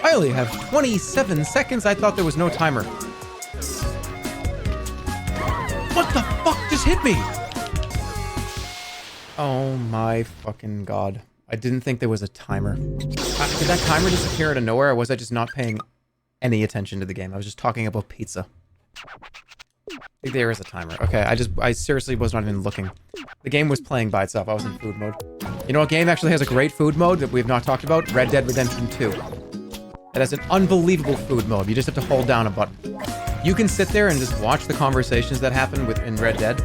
I only have 27 seconds. I thought there was no timer. What the fuck just hit me? Oh my fucking god. I didn't think there was a timer. Did that timer disappear out of nowhere, or was I just not paying any attention to the game? I was just talking about pizza. I think there is a timer. Okay, I seriously was not even looking. The game was playing by itself. I was in food mode. You know what game actually has a great food mode that we've not talked about? Red Dead Redemption 2. It has an unbelievable food mode. You just have to hold down a button. You can sit there and just watch the conversations that happen in Red Dead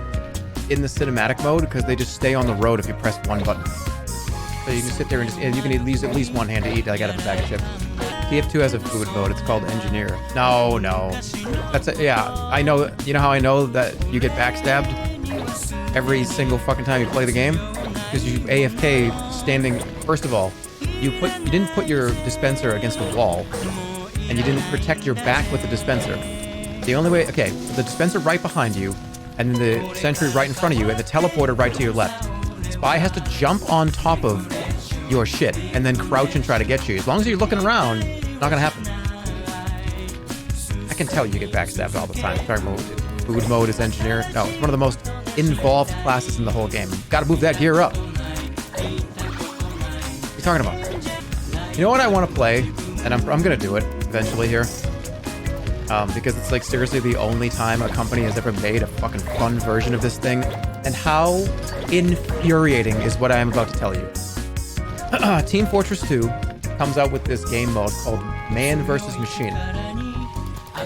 in the cinematic mode, because they just stay on the road if you press one button. So you can sit there and you can use at least one hand to eat, like out of a bag of chips. TF2 has a food mode. It's called Engineer. No. Yeah, I know. You know how I know that you get backstabbed every single fucking time you play the game? Because you AFK standing. First of all, you didn't put your dispenser against a wall, and you didn't protect your back with the dispenser. The only way, okay, the dispenser right behind you, and then the sentry right in front of you, and the teleporter right to your left. Spy has to jump on top of your shit and then crouch and try to get you. As long as you're looking around, not gonna happen. I can tell you get backstabbed all the time. Talking about food mode is Engineer. No, it's one of the most involved classes in the whole game. Gotta move that gear up. What are you talking about? You know what I want to play? And I'm gonna do it eventually here. Because it's like seriously the only time a company has ever made a fucking fun version of this thing. And how infuriating is what I am about to tell you. Team Fortress 2 comes out with this game mode called Man vs. Machine.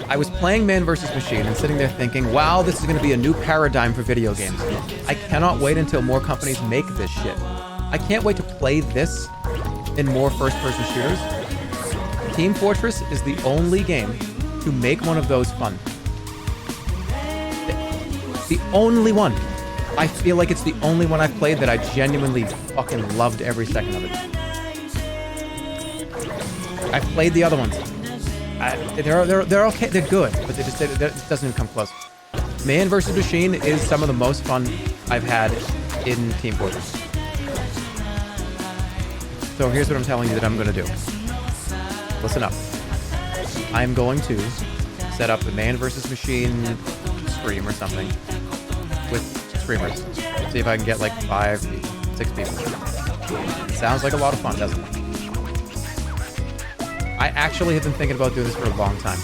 I was playing Man vs. Machine and sitting there thinking, wow, this is going to be a new paradigm for video games. I cannot wait until more companies make this shit. I can't wait to play this in more first-person shooters. Team Fortress is the only game to make one of those fun. The only one. I feel like it's the only one I've played that I genuinely fucking loved every second of it. I've played the other ones. They're okay. They're good, but it doesn't even come close. Man vs. Machine is some of the most fun I've had in Team Fortress. So here's what I'm telling you that I'm going to do. Listen up. I'm going to set up the Man vs. Machine stream or something with streamers. See if I can get like 5, 6 people. Sounds like a lot of fun, doesn't it? I actually have been thinking about doing this for a long time.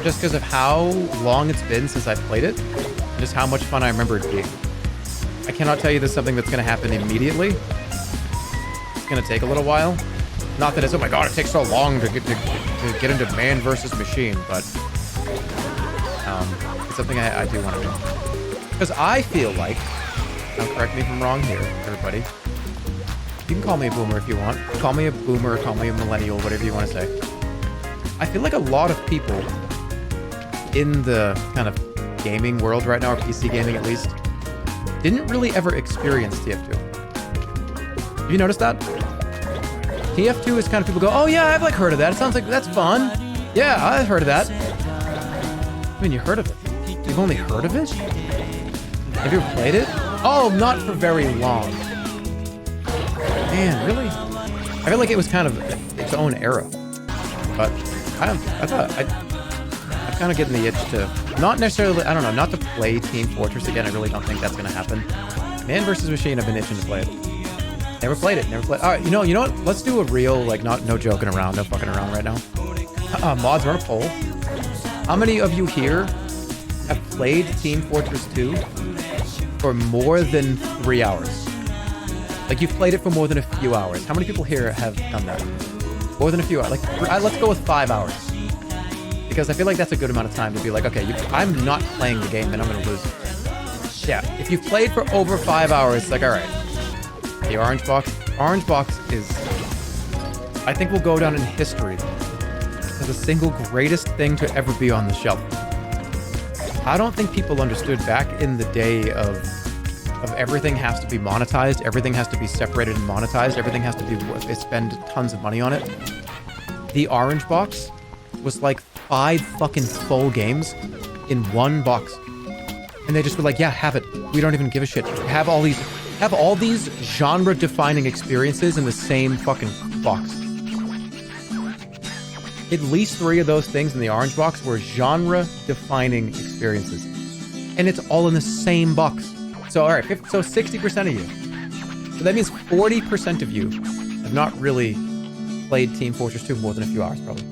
Just because of how long it's been since I've played it, and just how much fun I remember it being. I cannot tell you this is something that's going to happen immediately. It's going to take a little while. Not that it's, oh my god, it takes so long to get into Man vs. Machine, but it's something I do want to do. Because I feel like, now correct me if I'm wrong here, everybody. You can call me a boomer if you want. Call me a boomer, or call me a millennial, whatever you want to say. I feel like a lot of people in the kind of gaming world right now, or PC gaming at least, didn't really ever experience TF2. Have you noticed that? TF2 is kind of people go, oh yeah, I've like heard of that. It sounds like that's fun. Yeah, I've heard of that. I mean, you heard of it. You've only heard of it? Have you ever played it? Oh, not for very long. Man, really? I feel like it was kind of its own era. But I'm kind of getting the itch to, not necessarily, I don't know, not to play Team Fortress again. I really don't think that's going to happen. Man vs. Machine, I've been itching to play it. Never played it. All right, you know what? Let's do a real, like, no joking around, no fucking around right now. Mods, run a poll. How many of you here have played Team Fortress 2 for more than 3 hours? Like, you've played it for more than a few hours. How many people here have done that? More than a few hours. Like, let's go with 5 hours. Because I feel like that's a good amount of time to be like, okay, I'm not playing the game, then I'm going to lose it. Yeah, if you've played for over 5 hours, it's like, all right. The orange box is, I think, will go down in history as the single greatest thing to ever be on the shelf. I don't think people understood back in the day of everything has to be monetized, everything has to be separated and monetized, everything has to be spend tons of money on it. The orange box was like 5 fucking full games in one box, and they just were like, yeah, have it. We don't even give a shit. Have all these genre-defining experiences in the same fucking box. at least 3 of those things in the orange box were genre-defining experiences. And it's all in the same box. So, all right, so 60% of you. So that means 40% of you have not really played Team Fortress 2 more than a few hours, probably.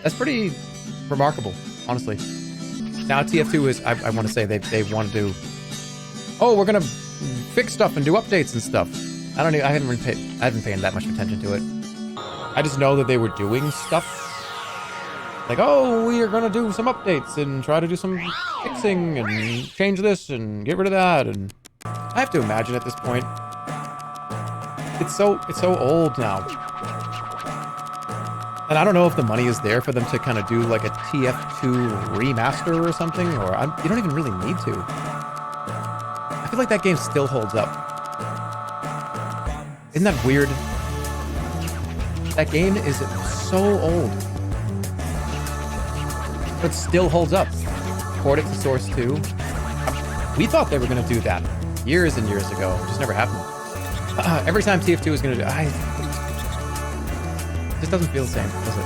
That's pretty remarkable, honestly. Now TF2 is, I want to say they want to do, oh, we're gonna fix stuff and do updates and stuff. I haven't been paying that much attention to it. I just know that they were doing stuff. Like, oh, we are gonna do some updates and try to do some fixing and change this and get rid of that. And I have to imagine at this point, it's so old now. And I don't know if the money is there for them to kind of do like a TF2 remaster or something, or you don't even really need to. I feel like that game still holds up. Isn't that weird? That game is so old, but still holds up. Port it to Source 2. We thought they were going to do that years and years ago. It just never happened. Every time TF2 is going to do it just doesn't feel the same, does it?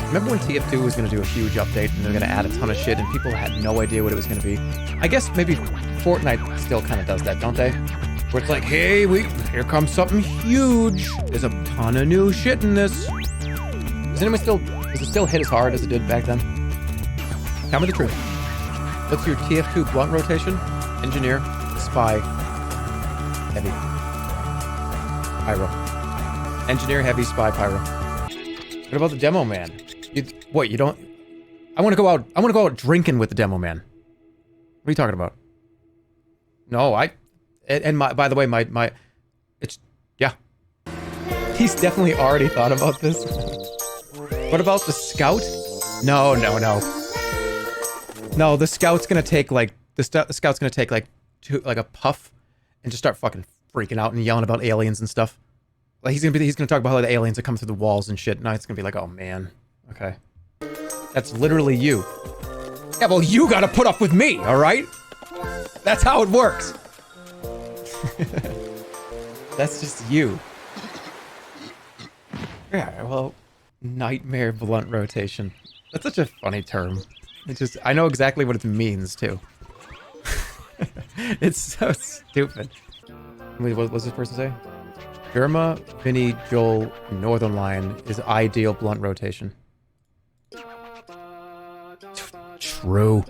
Remember when TF2 was going to do a huge update and they're going to add a ton of shit and people had no idea what it was going to be? I guess maybe Fortnite still kind of does that, don't they? Where it's like, hey, here comes something huge. There's a ton of new shit in this. Does it still hit as hard as it did back then? Tell me the truth. What's your TF2 blunt rotation? Engineer, spy, heavy. Pyro. Engineer, heavy, spy, pyro. What about the demo man? You don't... I want to go out drinking with the demo man. What are you talking about? No, by the way, yeah. He's definitely already thought about this. What about the scout? No. No, the scout's gonna take like, the scout's gonna take like a puff and just start fucking freaking out and yelling about aliens and stuff. Like he's gonna talk about how the aliens are coming through the walls and shit. Now it's gonna be like, oh man, okay. That's literally you. Yeah, well, you gotta put up with me, all right? That's how it works. That's just you. Yeah, well, nightmare blunt rotation. That's such a funny term. I know exactly what it means, too. It's so stupid. Wait, what was this person say? Jerma, Vinny, Joel, Northern Line is ideal blunt rotation. True.